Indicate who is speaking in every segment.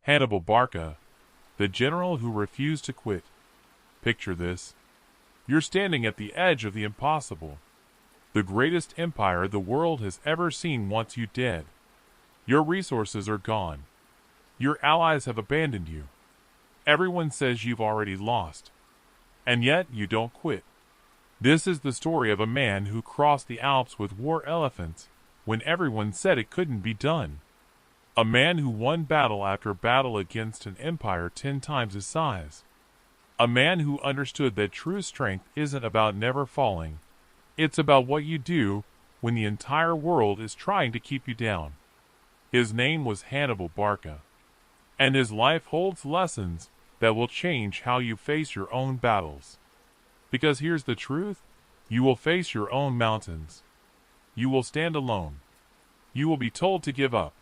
Speaker 1: Hannibal Barca, the general who refused to quit. Picture this. You're standing at the edge of the impossible. The greatest empire the world has ever seen wants you dead. Your resources are gone. Your allies have abandoned you. Everyone says you've already lost. And yet you don't quit. This is the story of a man who crossed the Alps with war elephants when everyone said it couldn't be done. A man who won battle after battle against an empire 10 times his size. A man who understood that true strength isn't about never falling. It's about what you do when the entire world is trying to keep you down. His name was Hannibal Barca. And his life holds lessons that will change how you face your own battles. Because here's the truth, you will face your own mountains. You will stand alone. You will be told to give up.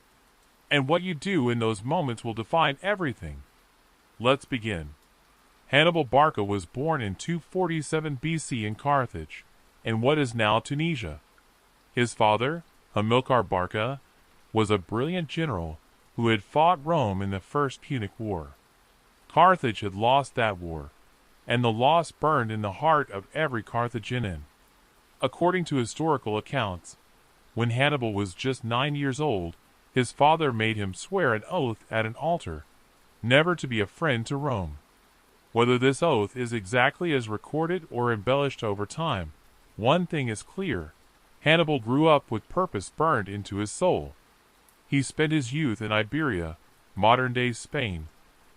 Speaker 1: And what you do in those moments will define everything. Let's begin. Hannibal Barca was born in 247 BC in Carthage, in what is now Tunisia. His father, Hannibal Barca, was a brilliant general who had fought Rome in the First Punic War. Carthage had lost that war, and the loss burned in the heart of every Carthaginian. According to historical accounts, when Hannibal was just 9 years old, his father made him swear an oath at an altar, never to be a friend to Rome. Whether this oath is exactly as recorded or embellished over time, one thing is clear: Hannibal grew up with purpose burned into his soul. He spent his youth in Iberia, modern-day Spain,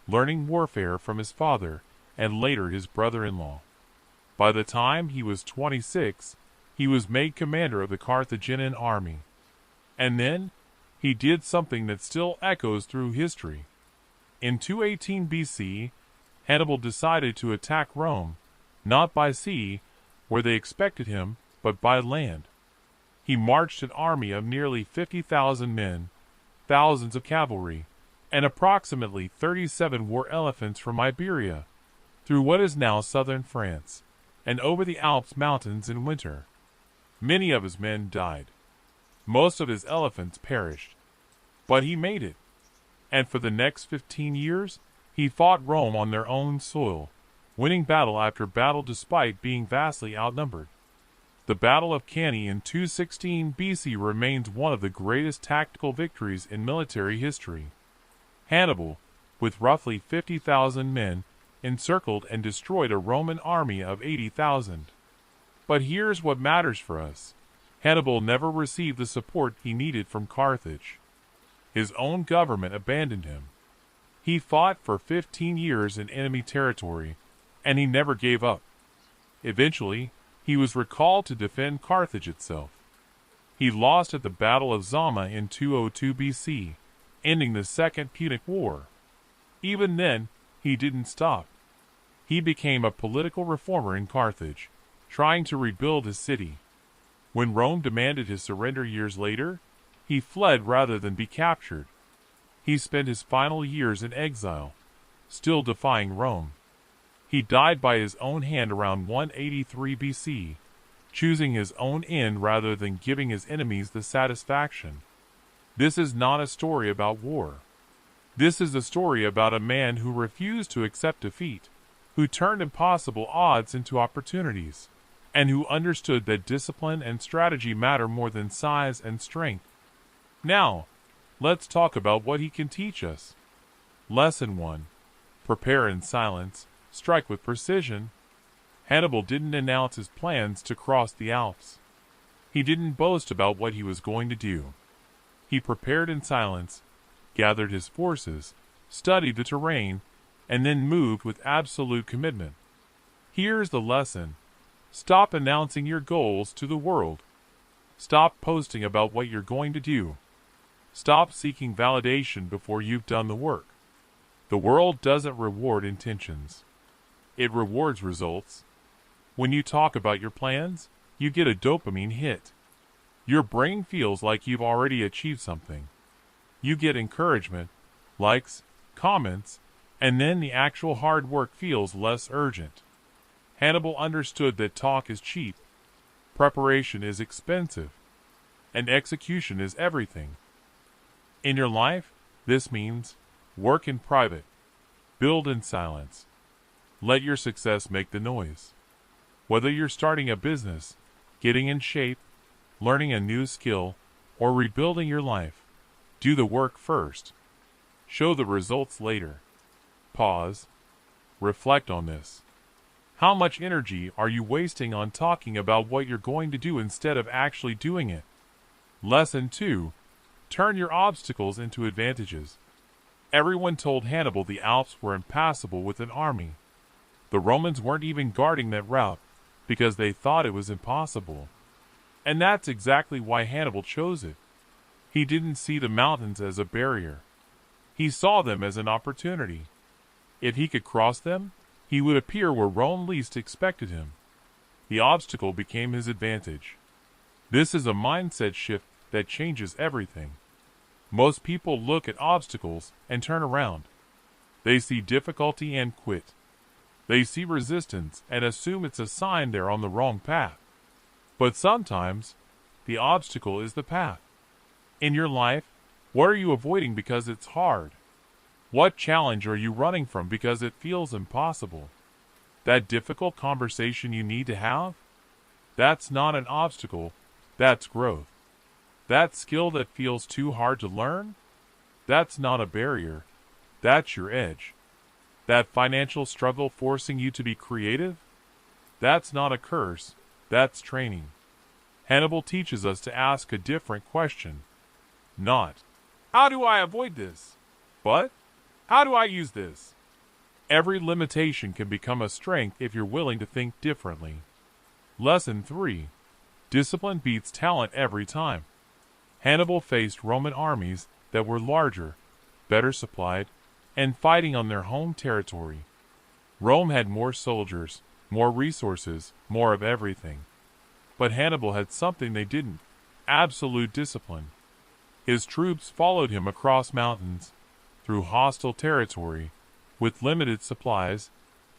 Speaker 1: learning warfare from his father and later his brother-in-law. By the time he was 26, he was made commander of the Carthaginian army. And then, he did something that still echoes through history. In 218 BC, Hannibal decided to attack Rome, not by sea, where they expected him, but by land. He marched an army of nearly 50,000 men, thousands of cavalry, and approximately 37 war elephants from Iberia, through what is now southern France, and over the Alps mountains in winter. Many of his men died. Most of his elephants perished. But he made it. And for the next 15 years, he fought Rome on their own soil, winning battle after battle despite being vastly outnumbered. The Battle of Cannae in 216 BC remains one of the greatest tactical victories in military history. Hannibal, with roughly 50,000 men, encircled and destroyed a Roman army of 80,000. But here's what matters for us. Hannibal never received the support he needed from Carthage. His own government abandoned him. He fought for 15 years in enemy territory, and he never gave up. Eventually, he was recalled to defend Carthage itself. He lost at the Battle of Zama in 202 BC, ending the Second Punic War. Even then, he didn't stop. He became a political reformer in Carthage, trying to rebuild his city. When Rome demanded his surrender years later, he fled rather than be captured. He spent his final years in exile, still defying Rome. He died by his own hand around 183 BC, choosing his own end rather than giving his enemies the satisfaction. This is not a story about war. This is a story about a man who refused to accept defeat, who turned impossible odds into opportunities, and who understood that discipline and strategy matter more than size and strength. Now, let's talk about what he can teach us. Lesson 1. Prepare in silence, strike with precision. Hannibal didn't announce his plans to cross the Alps. He didn't boast about what he was going to do. He prepared in silence, gathered his forces, studied the terrain, and then moved with absolute commitment. Here's the lesson. Stop announcing your goals to the world. Stop posting about what you're going to do. Stop seeking validation before you've done the work. The world doesn't reward intentions. It rewards results. When you talk about your plans, you get a dopamine hit. Your brain feels like you've already achieved something. You get encouragement, likes, comments, and then the actual hard work feels less urgent. Hannibal understood that talk is cheap, preparation is expensive, and execution is everything. In your life, this means Work in private. Build in silence. Let your success make the noise. Whether you're starting a business, getting in shape, learning a new skill, or rebuilding your life, do the work first. Show the results later. Pause. Reflect on this. How much energy are you wasting on talking about what you're going to do instead of actually doing it? Lesson 2. Turn your obstacles into advantages. Everyone told Hannibal the Alps were impassable with an army. The Romans weren't even guarding that route because they thought it was impossible. And that's exactly why Hannibal chose it. He didn't see the mountains as a barrier. He saw them as an opportunity. If he could cross them, he would appear where Rome least expected him. The obstacle became his advantage. This is a mindset shift that changes everything. Most people look at obstacles and turn around. They see difficulty and quit. They see resistance and assume it's a sign they're on the wrong path. But sometimes, the obstacle is the path. In your life, what are you avoiding because it's hard? What challenge are you running from because it feels impossible? That difficult conversation you need to have? That's not an obstacle, that's growth. That skill that feels too hard to learn? That's not a barrier, that's your edge. That financial struggle forcing you to be creative? That's not a curse, that's training. Hannibal teaches us to ask a different question. Not, how do I avoid this? But, how do I use this? Every limitation can become a strength if you're willing to think differently. Lesson 3. Discipline beats talent every time. Hannibal faced Roman armies that were larger, better supplied, and fighting on their home territory. Rome had more soldiers, more resources, more of everything. But Hannibal had something they didn't: absolute discipline. His troops followed him across mountains, through hostile territory, with limited supplies,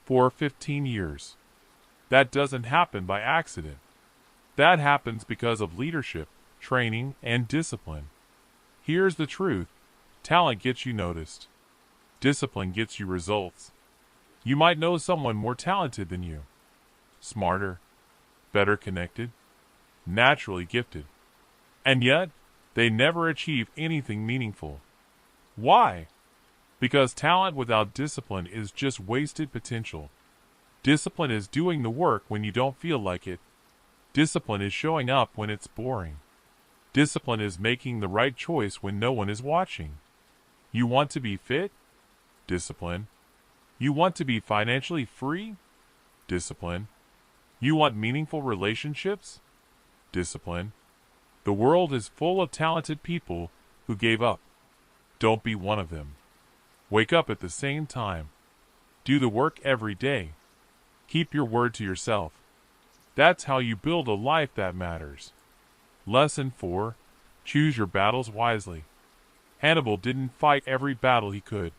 Speaker 1: for 15 years. That doesn't happen by accident. That happens because of leadership, training, and discipline. Here's the truth: talent gets you noticed. Discipline gets you results. You might know someone more talented than you, smarter, better connected, naturally gifted, and yet they never achieve anything meaningful. Why? Because talent without discipline is just wasted potential. Discipline is doing the work when you don't feel like it. Discipline is showing up when it's boring. Discipline is making the right choice when no one is watching. You want to be fit? Discipline. You want to be financially free? Discipline. You want meaningful relationships? Discipline. The world is full of talented people who gave up. Don't be one of them. Wake up at the same time. Do the work every day. Keep your word to yourself. That's how you build a life that matters. Lesson 4. Choose your battles wisely. Hannibal didn't fight every battle he could.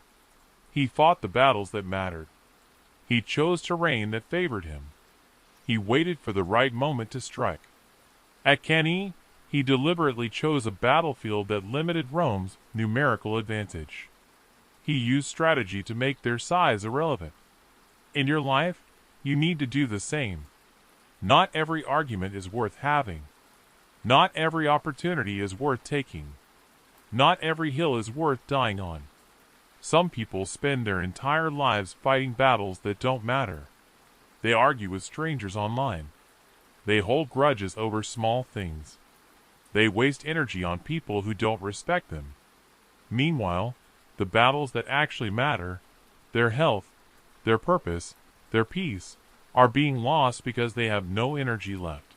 Speaker 1: He fought the battles that mattered. He chose terrain that favored him. He waited for the right moment to strike. At Cannae, he deliberately chose a battlefield that limited Rome's numerical advantage. He used strategy to make their size irrelevant. In your life, you need to do the same. Not every argument is worth having. Not every opportunity is worth taking. Not every hill is worth dying on. Some people spend their entire lives fighting battles that don't matter. They argue with strangers online. They hold grudges over small things. They waste energy on people who don't respect them. Meanwhile, the battles that actually matter, their health, their purpose, their peace, are being lost because they have no energy left.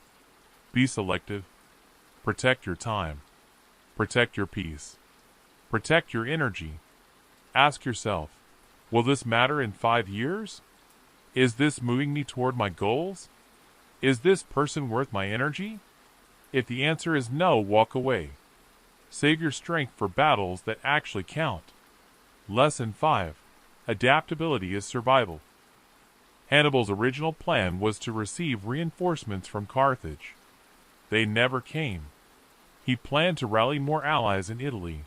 Speaker 1: Be selective. Protect your time. Protect your peace. Protect your energy. Ask yourself, will this matter in 5 years? Is this moving me toward my goals? Is this person worth my energy? If the answer is no, walk away. Save your strength for battles that actually count. Lesson 5. Adaptability is survival. Hannibal's original plan was to receive reinforcements from Carthage. They never came. He planned to rally more allies in Italy.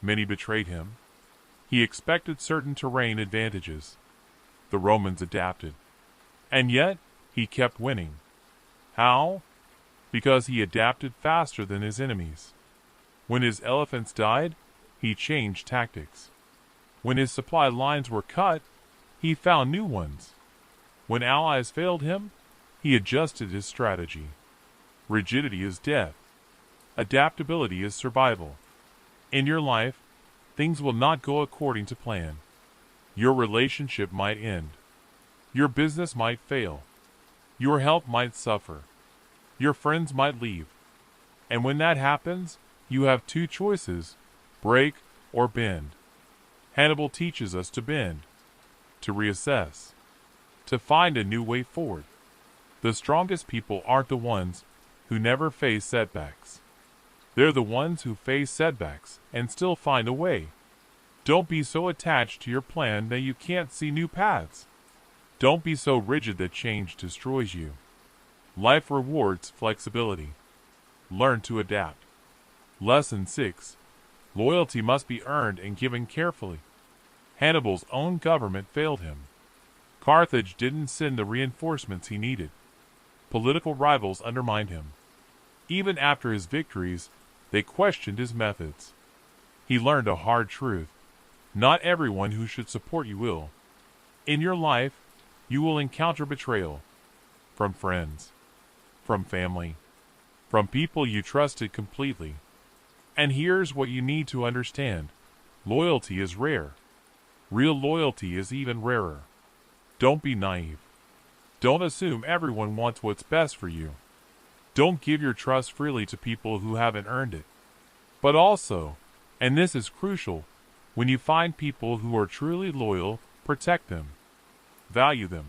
Speaker 1: Many betrayed him. He expected certain terrain advantages. The Romans adapted. And yet, he kept winning. How? Because he adapted faster than his enemies. When his elephants died, he changed tactics. When his supply lines were cut, he found new ones. When allies failed him, he adjusted his strategy. Rigidity is death. Adaptability is survival. In your life, things will not go according to plan. Your relationship might end. Your business might fail. Your health might suffer. Your friends might leave. And when that happens, you have two choices: break or bend. Hannibal teaches us to bend, to reassess, to find a new way forward. The strongest people aren't the ones who never face setbacks. They're the ones who face setbacks and still find a way. Don't be so attached to your plan that you can't see new paths. Don't be so rigid that change destroys you. Life rewards flexibility. Learn to adapt. Lesson 6. Loyalty must be earned and given carefully. Hannibal's own government failed him. Carthage didn't send the reinforcements he needed. Political rivals undermined him. Even after his victories, they questioned his methods. He learned a hard truth: not everyone who should support you will. In your life, you will encounter betrayal. From friends. From family. From people you trusted completely. And here's what you need to understand. Loyalty is rare. Real loyalty is even rarer. Don't be naive. Don't assume everyone wants what's best for you. Don't give your trust freely to people who haven't earned it. But also, and this is crucial, when you find people who are truly loyal, protect them. Value them.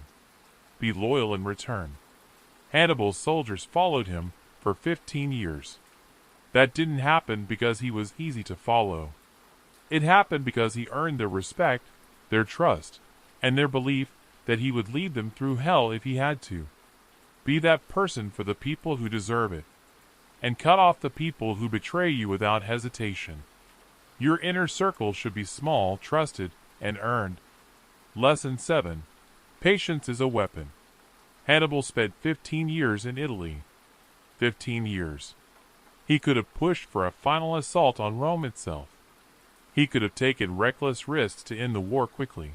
Speaker 1: Be loyal in return. Hannibal's soldiers followed him for 15 years. That didn't happen because he was easy to follow. It happened because he earned their respect, their trust, and their belief that he would lead them through hell if he had to. Be that person for the people who deserve it. And cut off the people who betray you without hesitation. Your inner circle should be small, trusted, and earned. Lesson 7. Patience is a weapon. Hannibal spent 15 years in Italy. 15 years. He could have pushed for a final assault on Rome itself. He could have taken reckless risks to end the war quickly.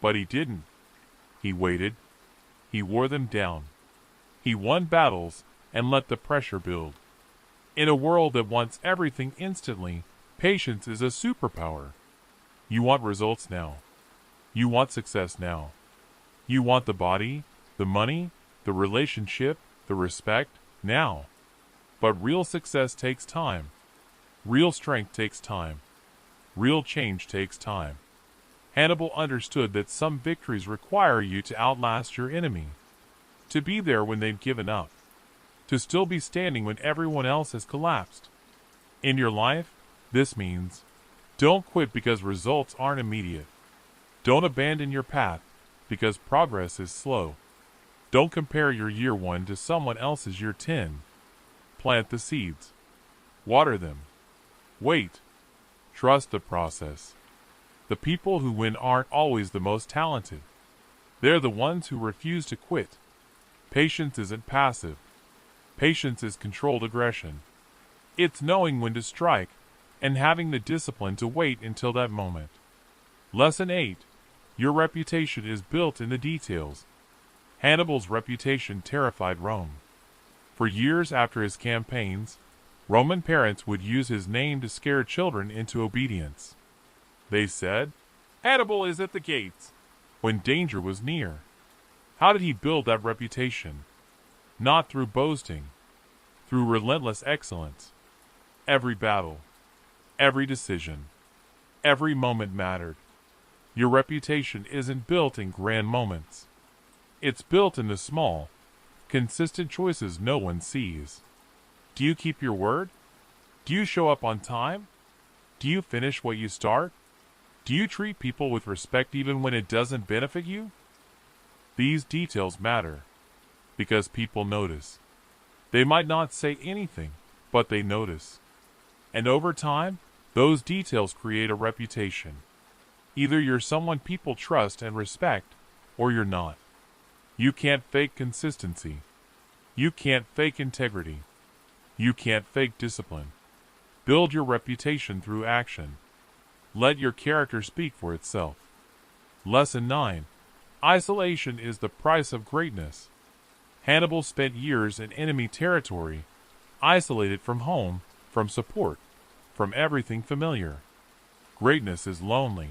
Speaker 1: But he didn't. He waited. He wore them down. He won battles and let the pressure build. In a world that wants everything instantly, patience is a superpower. You want results now. You want success now. You want the body, the money, the relationship, the respect, now. But real success takes time. Real strength takes time. Real change takes time. Hannibal understood that some victories require you to outlast your enemy. To be there when they've given up. To still be standing when everyone else has collapsed. In your life, this means, don't quit because results aren't immediate. Don't abandon your path because progress is slow. Don't compare your year 1 to someone else's year 10. Plant the seeds. Water them. Wait. Trust the process. The people who win aren't always the most talented. They're the ones who refuse to quit. Patience isn't passive. Patience is controlled aggression. It's knowing when to strike and having the discipline to wait until that moment. Lesson 8. Your reputation is built in the details. Hannibal's reputation terrified Rome. For years after his campaigns, Roman parents would use his name to scare children into obedience. They said, "Hannibal is at the gates," when danger was near. How did he build that reputation? Not through boasting, through relentless excellence. Every battle, every decision, every moment mattered. Your reputation isn't built in grand moments. It's built in the small, consistent choices no one sees. Do you keep your word? Do you show up on time? Do you finish what you start? Do you treat people with respect even when it doesn't benefit you? These details matter, because people notice. They might not say anything, but they notice. And over time, those details create a reputation. Either you're someone people trust and respect, or you're not. You can't fake consistency. You can't fake integrity. You can't fake discipline. Build your reputation through action. Let your character speak for itself. Lesson 9. Isolation is the price of greatness. Hannibal spent years in enemy territory, isolated from home, from support, from everything familiar. Greatness is lonely.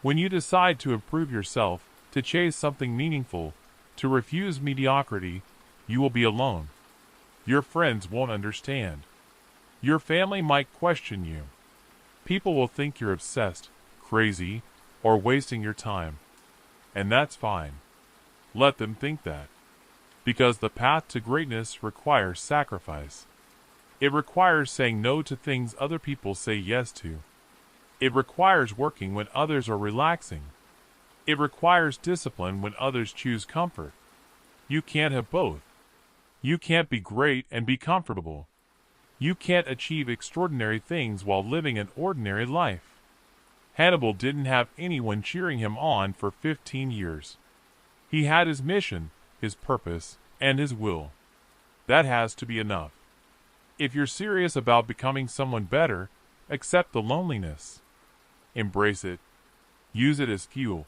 Speaker 1: When you decide to improve yourself, to chase something meaningful, to refuse mediocrity, you will be alone. Your friends won't understand. Your family might question you. People will think you're obsessed, crazy, or wasting your time. And that's fine. Let them think that. Because the path to greatness requires sacrifice. It requires saying no to things other people say yes to. It requires working when others are relaxing. It requires discipline when others choose comfort. You can't have both. You can't be great and be comfortable. You can't achieve extraordinary things while living an ordinary life. Hannibal didn't have anyone cheering him on for 15 years. He had his mission, his purpose, and his will. That has to be enough. If you're serious about becoming someone better, accept the loneliness. Embrace it. Use it as fuel.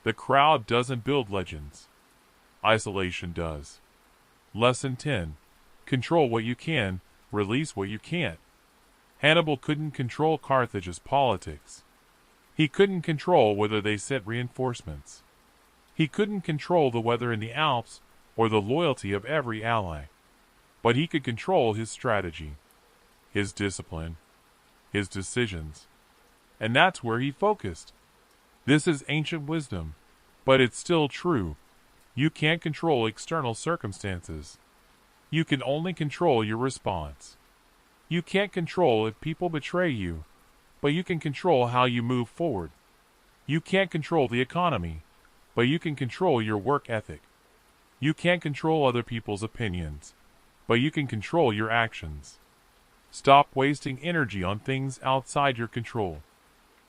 Speaker 1: The crowd doesn't build legends. Isolation does. Lesson 10. Control what you can, release what you can't. Hannibal couldn't control Carthage's politics. He couldn't control whether they sent reinforcements. He couldn't control the weather in the Alps or the loyalty of every ally. But he could control his strategy, his discipline, his decisions. And that's where he focused. This is ancient wisdom, but it's still true. You can't control external circumstances. You can only control your response. You can't control if people betray you, but you can control how you move forward. You can't control the economy, but you can control your work ethic. You can't control other people's opinions, but you can control your actions. Stop wasting energy on things outside your control.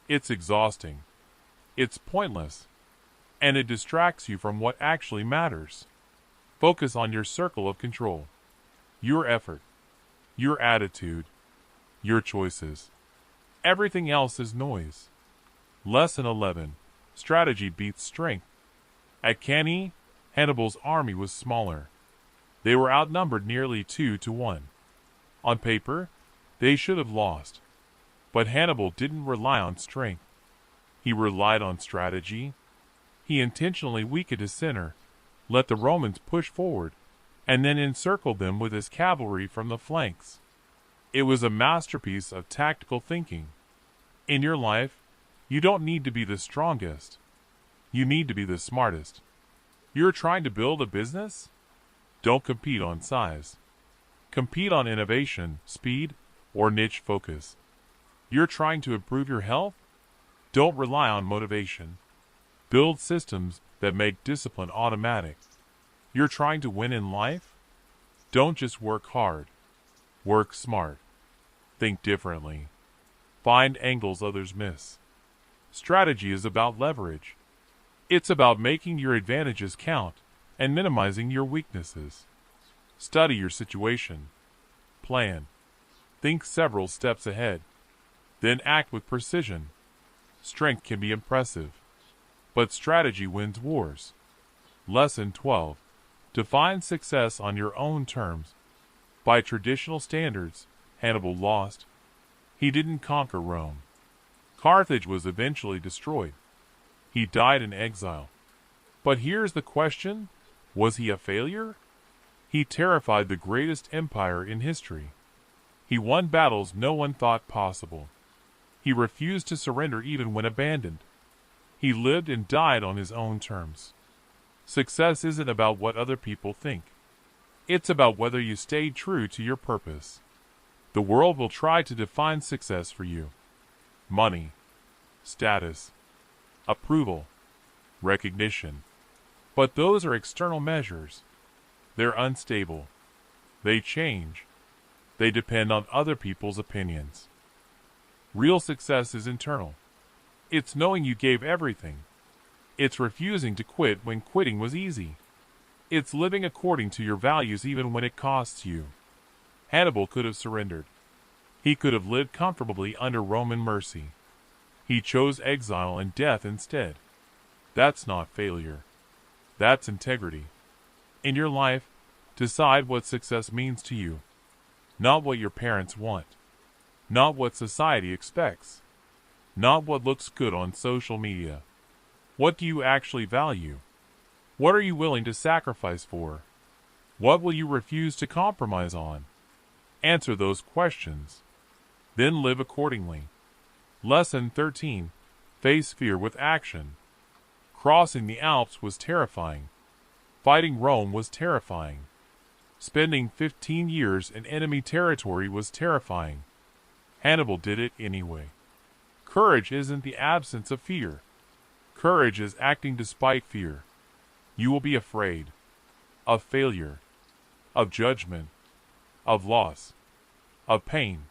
Speaker 1: It's exhausting. It's pointless. And it distracts you from what actually matters. Focus on your circle of control. Your effort. Your attitude. Your choices. Everything else is noise. Lesson 11. Strategy beats strength. At Cannae, Hannibal's army was smaller. They were outnumbered nearly 2 to 1. On paper, they should have lost. But Hannibal didn't rely on strength. He relied on strategy. He intentionally weakened his center, let the Romans push forward, and then encircled them with his cavalry from the flanks. It was a masterpiece of tactical thinking. In your life, you don't need to be the strongest. You need to be the smartest. You're trying to build a business? Don't compete on size. Compete on innovation, speed, or niche focus. You're trying to improve your health? Don't rely on motivation. Build systems that make discipline automatic. You're trying to win in life? Don't just work hard. Work smart. Think differently. Find angles others miss. Strategy is about leverage. It's about making your advantages count and minimizing your weaknesses. Study your situation. Plan. Think several steps ahead. Then act with precision. Strength can be impressive, but strategy wins wars. Lesson 12. Define success on your own terms. By traditional standards, Hannibal lost. He didn't conquer Rome. Carthage was eventually destroyed. He died in exile. But here's the question: was he a failure? He terrified the greatest empire in history. He won battles no one thought possible. He refused to surrender even when abandoned. He lived and died on his own terms. Success isn't about what other people think. It's about whether you stay true to your purpose. The world will try to define success for you. Money, status, approval, recognition. But those are external measures. They're unstable. They change. They depend on other people's opinions. Real success is internal. It's knowing you gave everything. It's refusing to quit when quitting was easy. It's living according to your values even when it costs you. Hannibal could have surrendered. He could have lived comfortably under Roman mercy. He chose exile and death instead. That's not failure. That's integrity. In your life, decide what success means to you. Not what your parents want. Not what society expects. Not what looks good on social media. What do you actually value? What are you willing to sacrifice for? What will you refuse to compromise on? Answer those questions. Then live accordingly. Lesson 13. Face fear with action. Crossing the Alps was terrifying. Fighting Rome was terrifying. Spending 15 years in enemy territory was terrifying. Hannibal did it anyway. Courage isn't the absence of fear. Courage is acting despite fear. You will be afraid of failure, of judgment, of loss, of pain.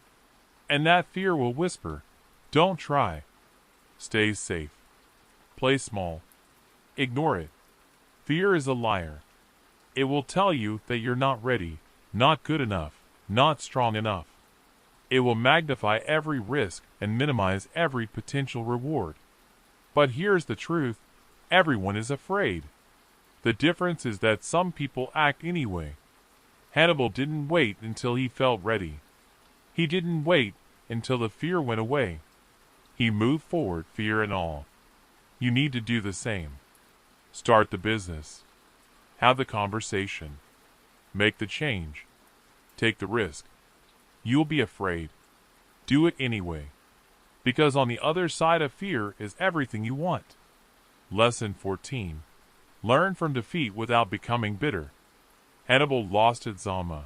Speaker 1: And that fear will whisper, "Don't try." Stay safe. Play small. Ignore it. Fear is a liar. It will tell you that you're not ready, not good enough, not strong enough. It will magnify every risk and minimize every potential reward. But here's the truth: everyone is afraid. The difference is that some people act anyway. Hannibal didn't wait until he felt ready. He didn't wait until the fear went away. He moved forward, fear and all. You need to do the same. Start the business. Have the conversation. Make the change. Take the risk. You'll be afraid. Do it anyway. Because on the other side of fear is everything you want. Lesson 14. Learn from defeat without becoming bitter. Hannibal lost at Zama.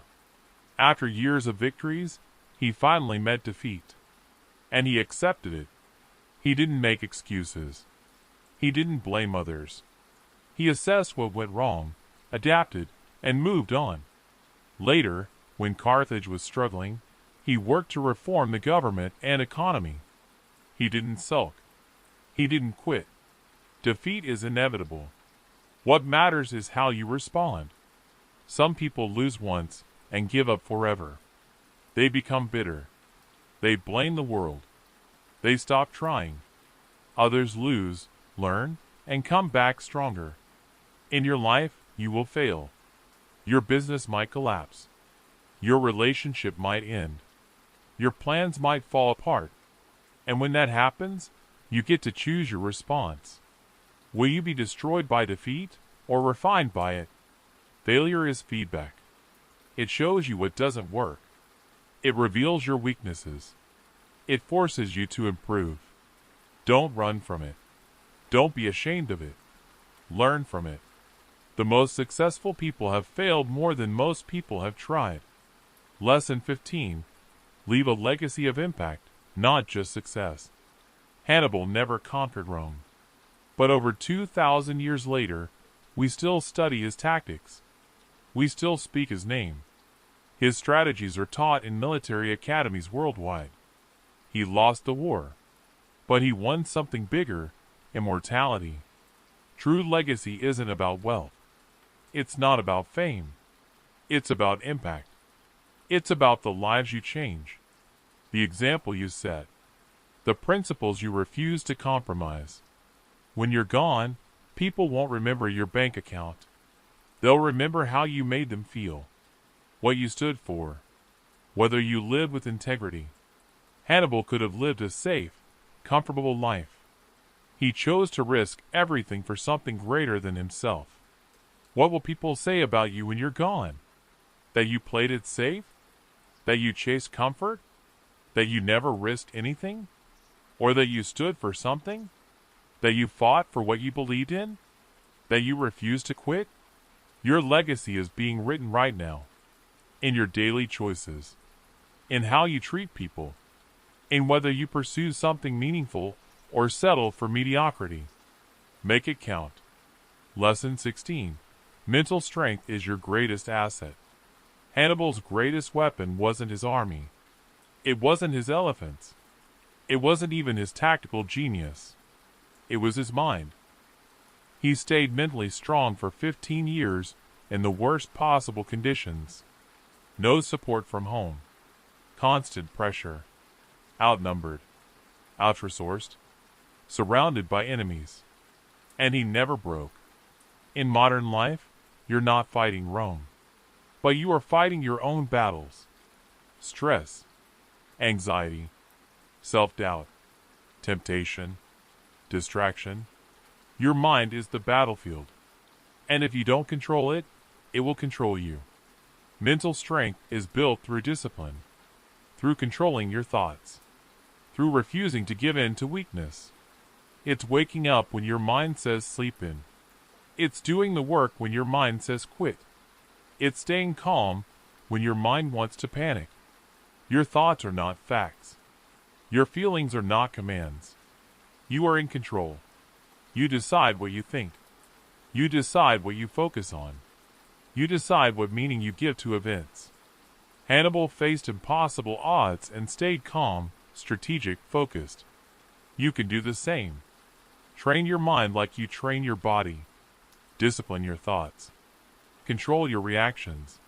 Speaker 1: After years of victories, he finally met defeat. And he accepted it. He didn't make excuses. He didn't blame others. He assessed what went wrong, adapted, and moved on. Later, when Carthage was struggling, he worked to reform the government and economy. He didn't sulk. He didn't quit. Defeat is inevitable. What matters is how you respond. Some people lose once and give up forever. They become bitter. They blame the world. They stop trying. Others lose, learn, and come back stronger. In your life, you will fail. Your business might collapse. Your relationship might end. Your plans might fall apart. And when that happens, you get to choose your response. Will you be destroyed by defeat or refined by it? Failure is feedback. It shows you what doesn't work. It reveals your weaknesses. It forces you to improve. Don't run from it. Don't be ashamed of it. Learn from it. The most successful people have failed more than most people have tried. Lesson 15. Leave a legacy of impact, not just success. Hannibal never conquered Rome. But over 2,000 years later, we still study his tactics. We still speak his name. His strategies are taught in military academies worldwide. He lost the war, but he won something bigger: immortality. True legacy isn't about wealth. It's not about fame. It's about impact. It's about the lives you change, the example you set, the principles you refuse to compromise. When you're gone, people won't remember your bank account. They'll remember how you made them feel, what you stood for, whether you lived with integrity. Hannibal could have lived a safe, comfortable life. He chose to risk everything for something greater than himself. What will people say about you when you're gone? That you played it safe? That you chased comfort? That you never risked anything? Or that you stood for something? That you fought for what you believed in? That you refused to quit? Your legacy is being written right now, in your daily choices, in how you treat people, in whether you pursue something meaningful or settle for mediocrity. Make it count. Lesson 16. Mental strength is your greatest asset. Hannibal's greatest weapon wasn't his army. It wasn't his elephants. It wasn't even his tactical genius. It was his mind. He stayed mentally strong for 15 years in the worst possible conditions. No support from home. Constant pressure. Outnumbered. Outresourced. Surrounded by enemies. And he never broke. In modern life, you're not fighting Rome, but you are fighting your own battles. Stress, anxiety, self-doubt, temptation, distraction. Your mind is the battlefield, and if you don't control it, it will control you. Mental strength is built through discipline, through controlling your thoughts, through refusing to give in to weakness. It's waking up when your mind says sleep in. It's doing the work when your mind says quit. It's staying calm when your mind wants to panic. Your thoughts are not facts. Your feelings are not commands. You are in control. You decide what you think. You decide what you focus on. You decide what meaning you give to events. Hannibal faced impossible odds and stayed calm, strategic, focused. You can do the same. Train your mind like you train your body. Discipline your thoughts. Control your reactions.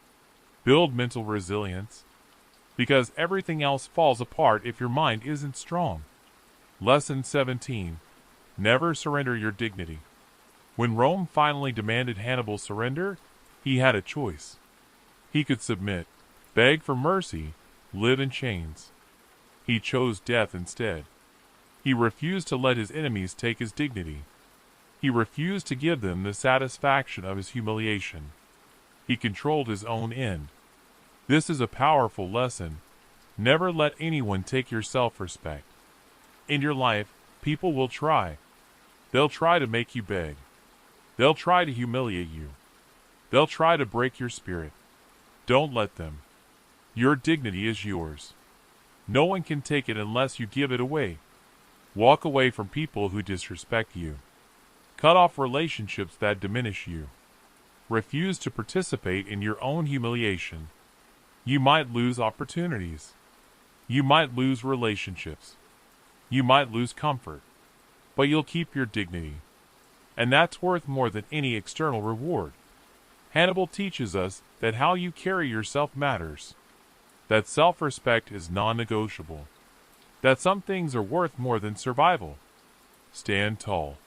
Speaker 1: Build mental resilience. Because everything else falls apart if your mind isn't strong. Lesson 17. Never surrender your dignity. When Rome finally demanded Hannibal's surrender, he had a choice. He could submit, beg for mercy, live in chains. He chose death instead. He refused to let his enemies take his dignity. He refused to give them the satisfaction of his humiliation. He controlled his own end. This is a powerful lesson. Never let anyone take your self-respect. In your life, people will try. They'll try to make you beg. They'll try to humiliate you. They'll try to break your spirit. Don't let them. Your dignity is yours. No one can take it unless you give it away. Walk away from people who disrespect you. Cut off relationships that diminish you. Refuse to participate in your own humiliation. You might lose opportunities. You might lose relationships. You might lose comfort. But you'll keep your dignity. And that's worth more than any external reward. Hannibal teaches us that how you carry yourself matters. That self-respect is non-negotiable. That some things are worth more than survival. Stand tall.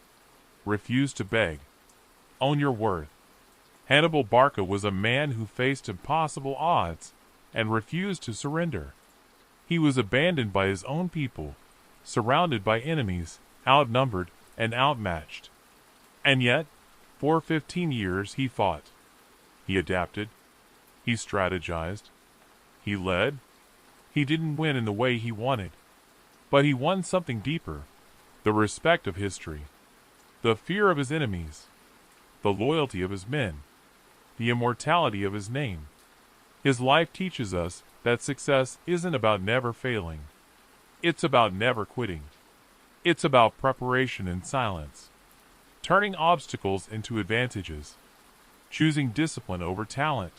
Speaker 1: Refuse to beg. Own your worth. Hannibal Barca was a man who faced impossible odds and refused to surrender. He was abandoned by his own people, surrounded by enemies, outnumbered and outmatched. And yet, for 15 years he fought. He adapted. He strategized. He led. He didn't win in the way he wanted. But he won something deeper, the respect of history, the fear of his enemies, the loyalty of his men, the immortality of his name. His life teaches us that success isn't about never failing. It's about never quitting. It's about preparation and silence, turning obstacles into advantages, choosing discipline over talent,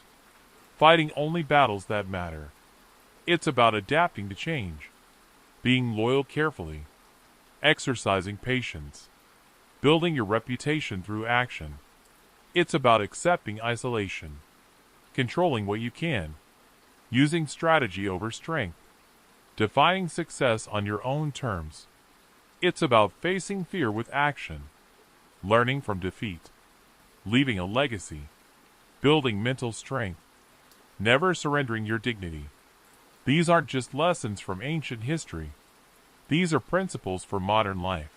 Speaker 1: fighting only battles that matter. It's about adapting to change, being loyal carefully, exercising patience, building your reputation through action. It's about accepting isolation, controlling what you can, using strategy over strength, defining success on your own terms. It's about facing fear with action, learning from defeat, leaving a legacy, building mental strength, never surrendering your dignity. These aren't just lessons from ancient history. These are principles for modern life.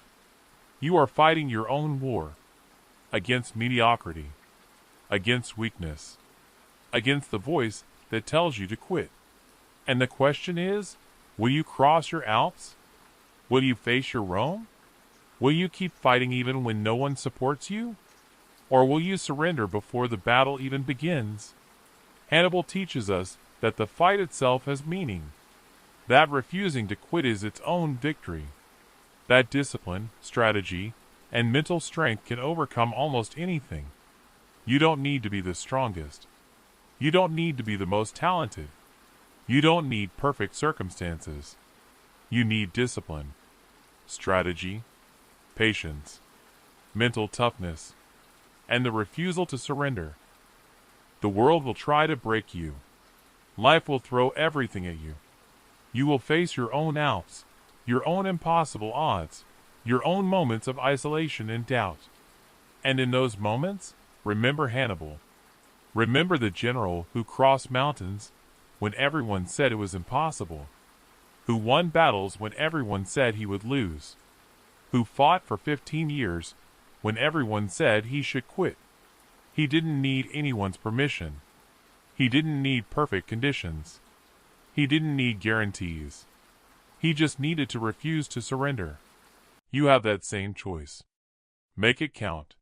Speaker 1: You are fighting your own war, against mediocrity, against weakness, against the voice that tells you to quit. And the question is, will you cross your Alps? Will you face your Rome? Will you keep fighting even when no one supports you? Or will you surrender before the battle even begins? Hannibal teaches us that the fight itself has meaning, that refusing to quit is its own victory, that discipline, strategy, and mental strength can overcome almost anything. You don't need to be the strongest. You don't need to be the most talented. You don't need perfect circumstances. You need discipline, strategy, patience, mental toughness, and the refusal to surrender. The world will try to break you. Life will throw everything at you. You will face your own Alps, your own impossible odds, your own moments of isolation and doubt. And in those moments, remember Hannibal. Remember the general who crossed mountains when everyone said it was impossible, who won battles when everyone said he would lose, who fought for 15 years when everyone said he should quit. He didn't need anyone's permission. He didn't need perfect conditions. He didn't need guarantees. He just needed to refuse to surrender. You have that same choice. Make it count.